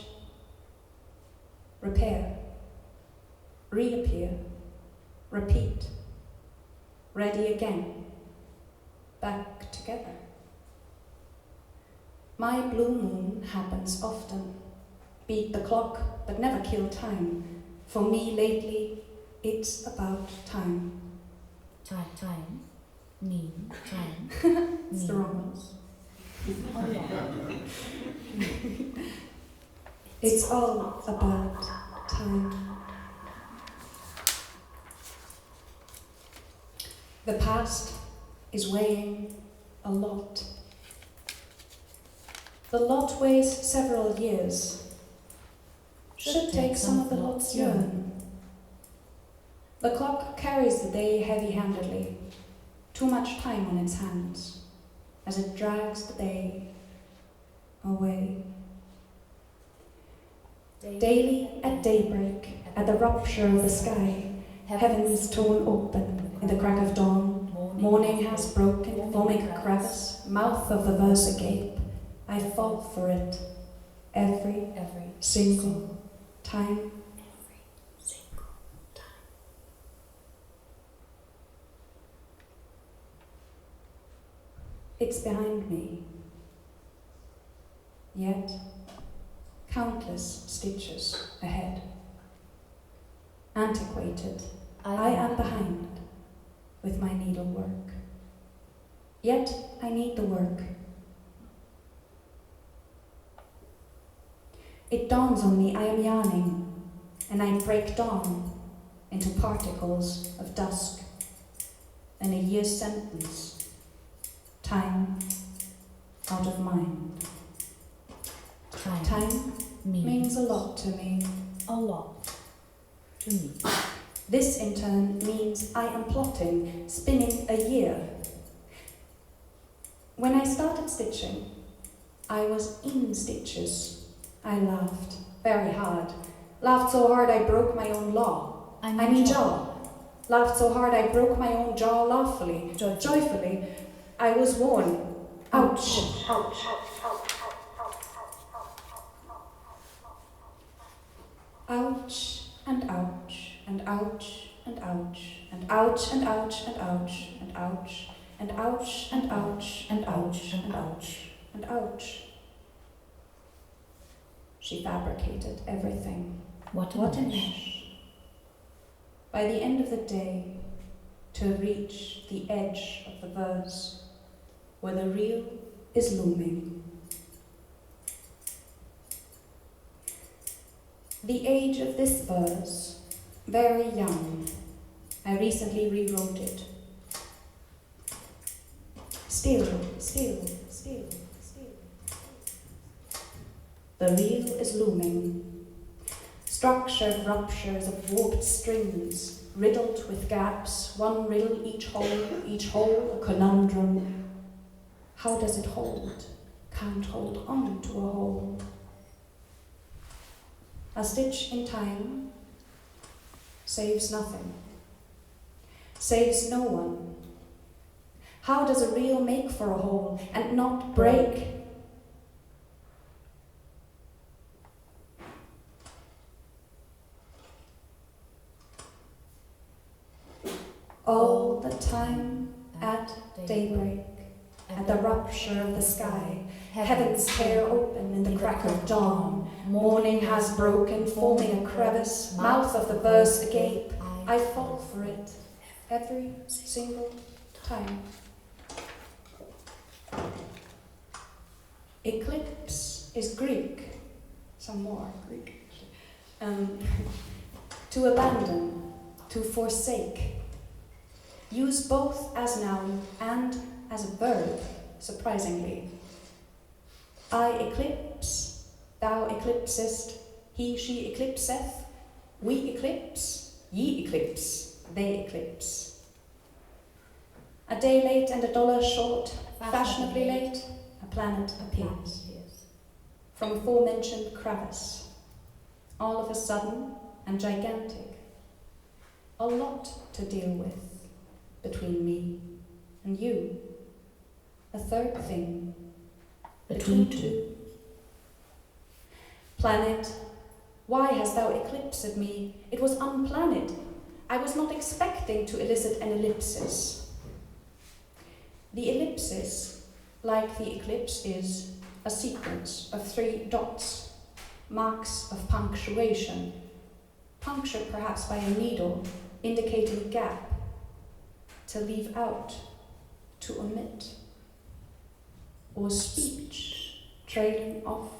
Repair. Reappear. Repeat. Ready again. Back together. My blue moon happens often. Beat the clock, but never kill time. For me lately, it's about time. Time. Mean. Time. It's the wrong ones. It's all about time. The past is weighing a lot. The lot weighs several years. Should take some of the lot's yearn. The clock carries the day heavy-handedly, too much time on its hands, as it drags the day away. Daily at daybreak, at the rupture of the sky, heaven is torn open in the crack of dawn. Morning has broken, foaming crevice, mouth of the verse agape. I fall for it every single time. It's behind me. Yet, countless stitches ahead. Antiquated, I am behind with my needlework. Yet, I need the work. It dawns on me I am yarning, and I break dawn into particles of dusk, and a year's sentence. Time out of mind. Time means a lot to me. A lot to me. This in turn means I am plotting, spinning a year. When I started stitching, I was in stitches. I laughed very hard. Laughed so hard I broke my own law. I mean jaw. Laughed so hard I broke my own jaw laughfully, joyfully. I was worn. Ouch. Ouch. Ouch and ouch and ouch and ouch and ouch and ouch and ouch and ouch and ouch and ouch and ouch and ouch and ouch. She fabricated everything. What a mesh. By the end of the day, to reach the edge of the verse, where the real is looming. The age of this verse, very young. I recently rewrote it, Still, still, still, still. The real is looming. Structured ruptures of warped strings, riddled with gaps, one riddle, each hole a conundrum. How does it hold? Can't hold on to a hole. A stitch in time saves nothing, saves no one. How does a reel make for a hole and not break? All the time at daybreak, at the rupture of the sky, heavens tear open in the crack of dawn. Morning has broken, forming a crevice, mouth of the verse agape. I fall for it every single time. Eclipse is Greek, some more Greek. To abandon, to forsake. Used both as noun and as a verb, surprisingly. I eclipse, thou eclipsest, he, she eclipseth, we eclipse, ye eclipse, they eclipse. A day late and $1 short, fashionably late, a planet appears. From aforementioned crevice, all of a sudden and gigantic. A lot to deal with between me and you. A third thing between two. Planet, why hast thou eclipsed me? It was unplanned. I was not expecting to elicit an ellipsis. The ellipsis, like the eclipse, is a sequence of 3 dots, marks of punctuation, punctured perhaps by a needle, indicating a gap, to leave out, to omit, or speech trailing off.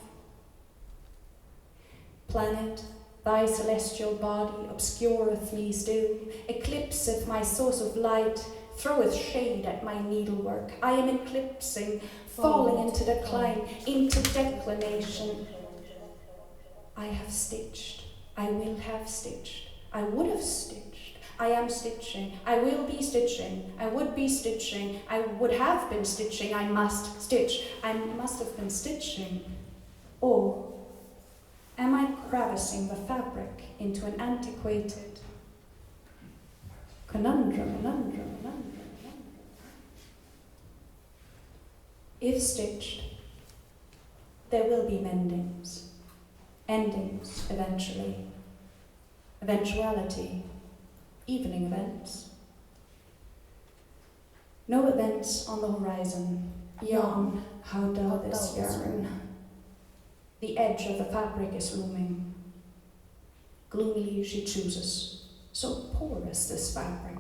Planet, thy celestial body obscureth me still, eclipseth my source of light, throweth shade at my needlework. I am eclipsing, falling into decline, into declination. I have stitched, I will have stitched, I would have stitched. I am stitching, I will be stitching, I would be stitching, I would have been stitching, I must stitch, I must have been stitching. Or am I crevicing the fabric into an antiquated conundrum? If stitched, there will be mendings, endings eventually, eventuality. Evening events. No events on the horizon. Yarn, how dull this yarn. The edge of the fabric is looming. Gloomily she chooses. So porous this fabric.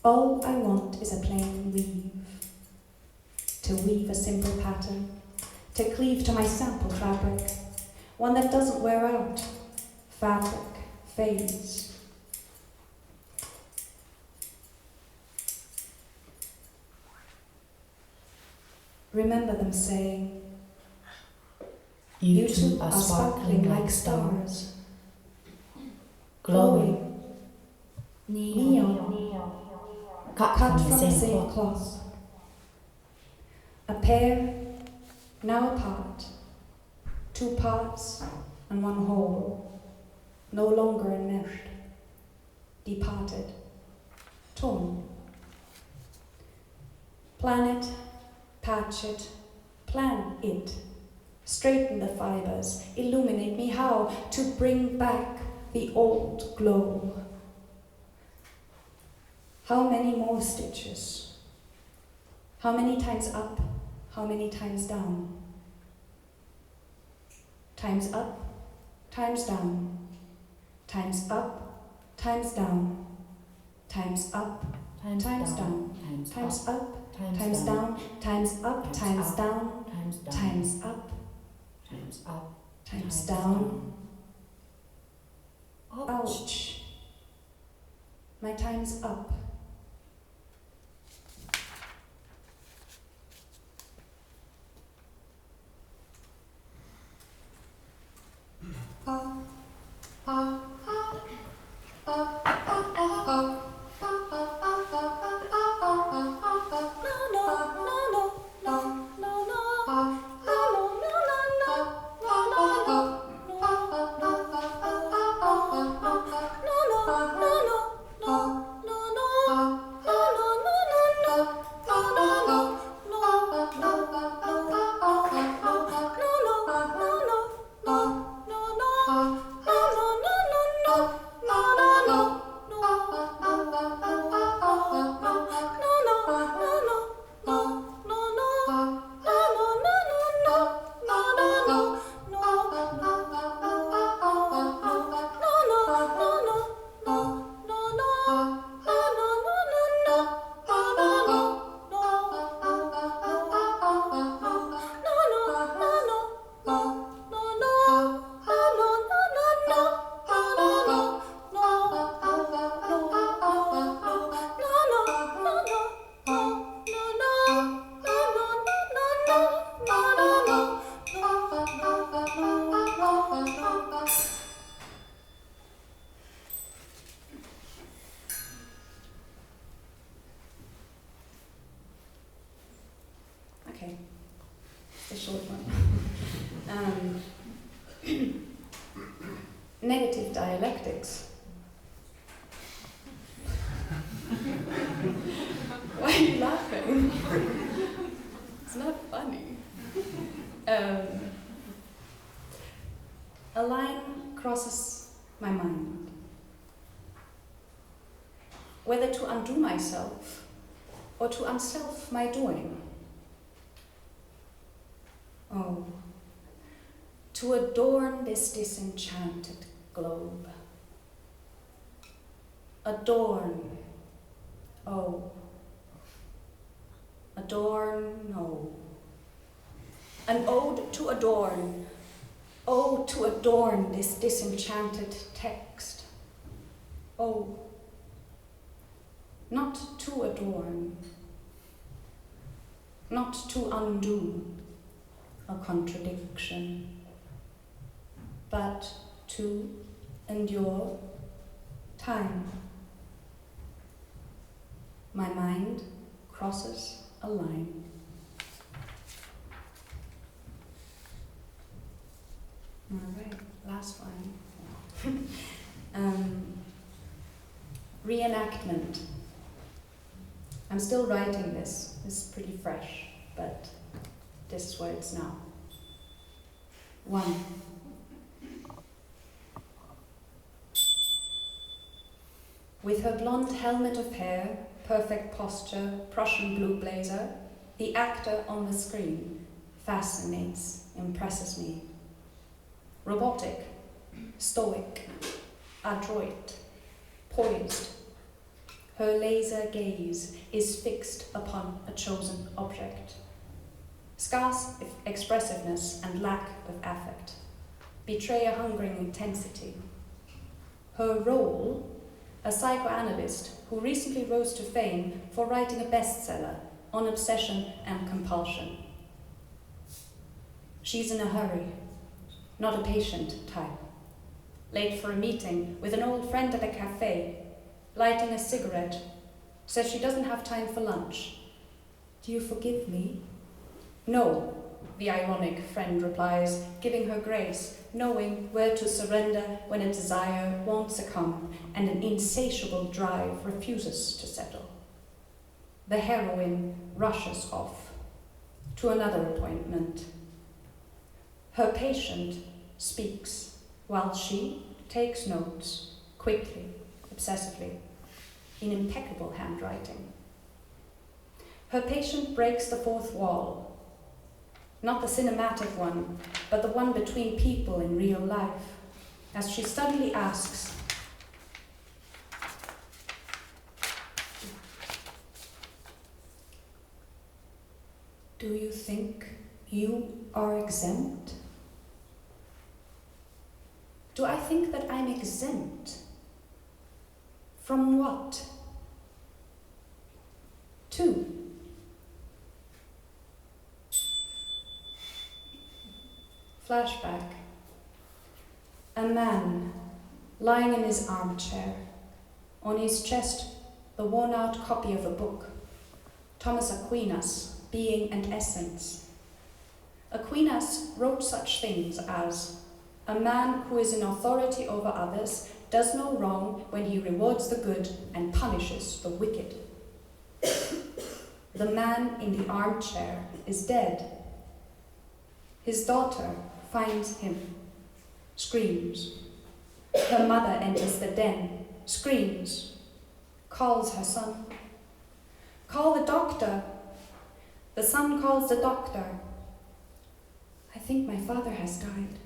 All I want is a plain weave. To weave a simple pattern, to cleave to my sample fabric, one that doesn't wear out. Fabric fades. Remember them saying, you two are sparkling like stars, glowing, neon, cut from the same cloth. A pair, now apart, 2 parts and 1 whole, no longer enmeshed, departed, torn. Plan it, patch it, plan it, straighten the fibers, illuminate me how to bring back the old glow. How many more stitches? How many times up? How many times down? Times up, times down. Times up, times down. Times up, times down. Times up, times down. Times up, times down. Times up, times down. Ouch. My time's up. A short one. Negative dialectics. Why are you laughing? It's not funny. A line crosses my mind. Whether to undo myself or to unself my doing. Oh, to adorn this disenchanted globe. Adorn, oh. Adorn, oh. An ode to adorn. Oh, to adorn this disenchanted text. Oh, not to adorn, not to undo a contradiction, but to endure time. My mind crosses a line. All right, last one. Reenactment. I'm still writing this. This is pretty fresh, but this is where it's now. 1. With her blonde helmet of hair, perfect posture, Prussian blue blazer, the actor on the screen fascinates, impresses me. Robotic, stoic, adroit, poised. Her laser gaze is fixed upon a chosen object. Scarce expressiveness and lack of affect betray a hungering intensity. Her role, a psychoanalyst who recently rose to fame for writing a bestseller on obsession and compulsion. She's in a hurry, not a patient type. Late for a meeting with an old friend at a cafe, lighting a cigarette, says she doesn't have time for lunch. Do you forgive me? No, the ironic friend replies, giving her grace, knowing where to surrender when a desire won't succumb and an insatiable drive refuses to settle. The heroine rushes off to another appointment. Her patient speaks while she takes notes, quickly, obsessively, in impeccable handwriting. Her patient breaks the fourth wall. Not the cinematic one, but the one between people in real life, as she suddenly asks, do you think you are exempt? Do I think that I'm exempt? From what? 2. Flashback. A man lying in his armchair. On his chest, the worn-out copy of a book. Thomas Aquinas, Being and Essence. Aquinas wrote such things as, "A man who is in authority over others does no wrong when he rewards the good and punishes the wicked." The man in the armchair is dead. His daughter finds him, screams. Her mother enters the den, screams, calls her son. "Call the doctor." The son calls the doctor. "I think my father has died."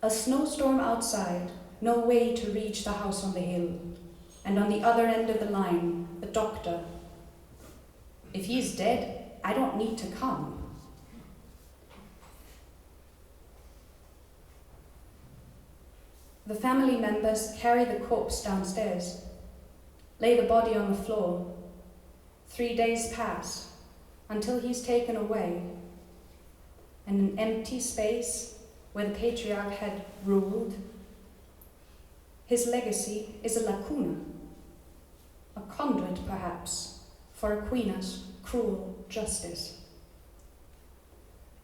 A snowstorm outside, no way to reach the house on the hill. And on the other end of the line, the doctor. "If he's dead, I don't need to come." The family members carry the corpse downstairs, lay the body on the floor. 3 days pass until he's taken away, and an empty space where the patriarch had ruled. His legacy is a lacuna, a conduit perhaps for Aquinas' cruel justice.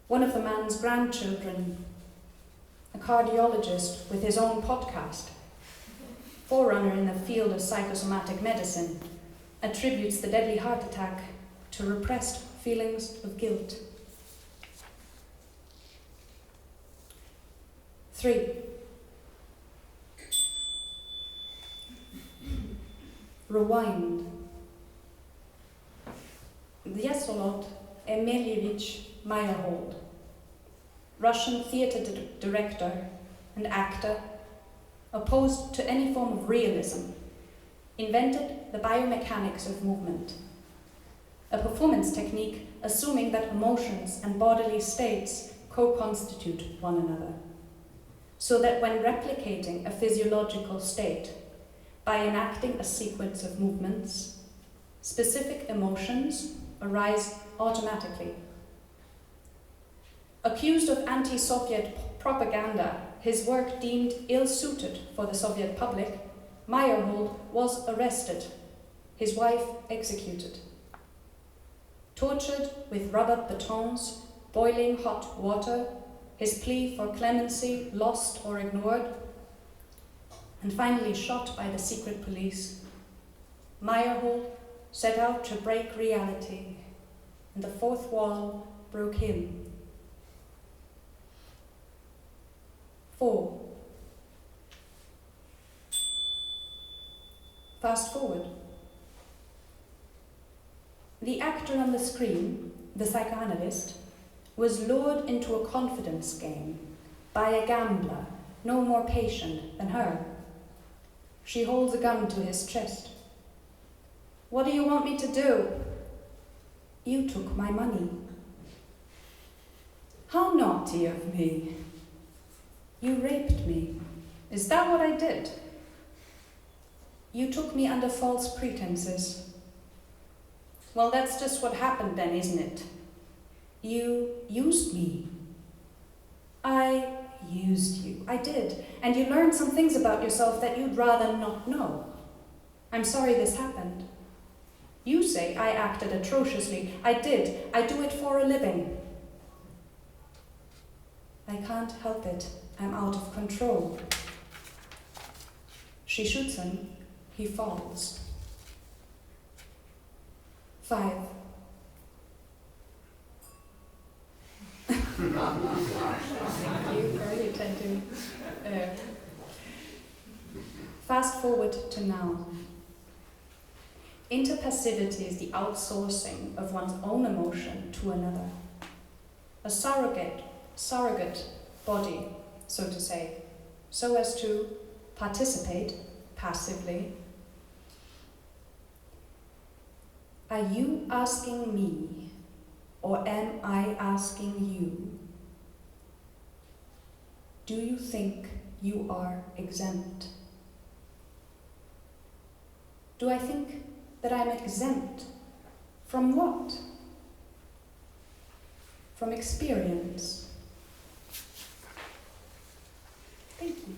One of the man's grandchildren, a cardiologist with his own podcast, forerunner in the field of psychosomatic medicine, attributes the deadly heart attack to repressed feelings of guilt. 3. Rewind. Vyacheslav Emelievich Meyer, Russian theatre director and actor, opposed to any form of realism, invented the biomechanics of movement, a performance technique assuming that emotions and bodily states co-constitute one another, so that when replicating a physiological state, by enacting a sequence of movements, specific emotions arise automatically. Accused of anti-Soviet propaganda, his work deemed ill-suited for the Soviet public, Meyer was arrested, his wife executed. Tortured with rubber batons, boiling hot water, his plea for clemency lost or ignored, and finally shot by the secret police, Meyer set out to break reality, and the fourth wall broke him. 4. Fast forward. The actor on the screen, the psychoanalyst, was lured into a confidence game by a gambler no more patient than her. She holds a gun to his chest. "What do you want me to do?" "You took my money." "How naughty of me." "You raped me." "Is that what I did?" "You took me under false pretenses." "Well, that's just what happened then, isn't it?" "You used me." "I used you." "I did. And you learned some things about yourself that you'd rather not know." "I'm sorry this happened." "You say I acted atrociously." "I did. I do it for a living." "I can't help it. I'm out of control." She shoots him. He falls. 5. Thank you, very attentive. Fast forward to now. Interpassivity is the outsourcing of one's own emotion to another. A surrogate body, so to say, so as to participate passively. Are you asking me, or am I asking you? Do you think you are exempt? Do I think that I'm exempt? From what? From experience. Thank you.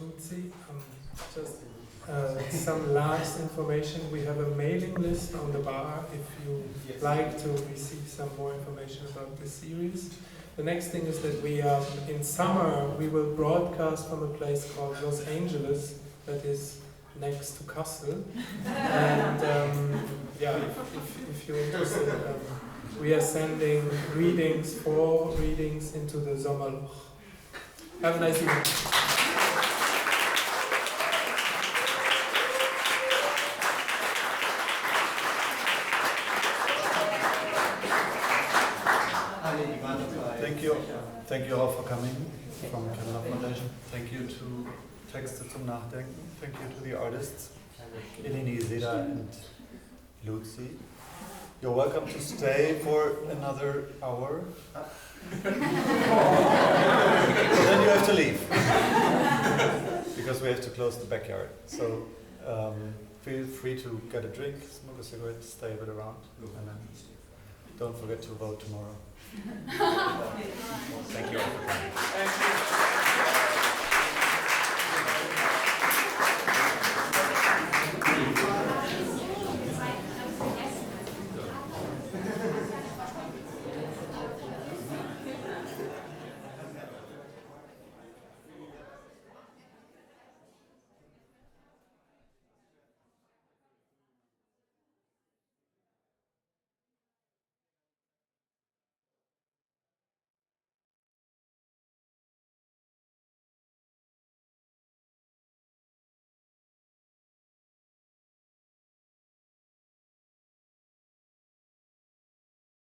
Luzie. Just some last information. We have a mailing list on the bar if you like to receive some more information about this series. The next thing is that we, in summer, we will broadcast from a place called Los Angeles, that is next to Kassel. And yeah, if you're interested, we are sending readings, 4 readings into the Sommerloch. Have a nice evening. Thank you all for coming from Kemmler Foundation. Thank you to Texte zum Nachdenken. Thank you to the artists, Eleni, Seda and Luzie. You're welcome to stay for another hour. Then you have to leave. Because we have to close the backyard. So feel free to get a drink, smoke a cigarette, stay a bit around. And then don't forget to vote tomorrow. Thank you all for coming. Thank you.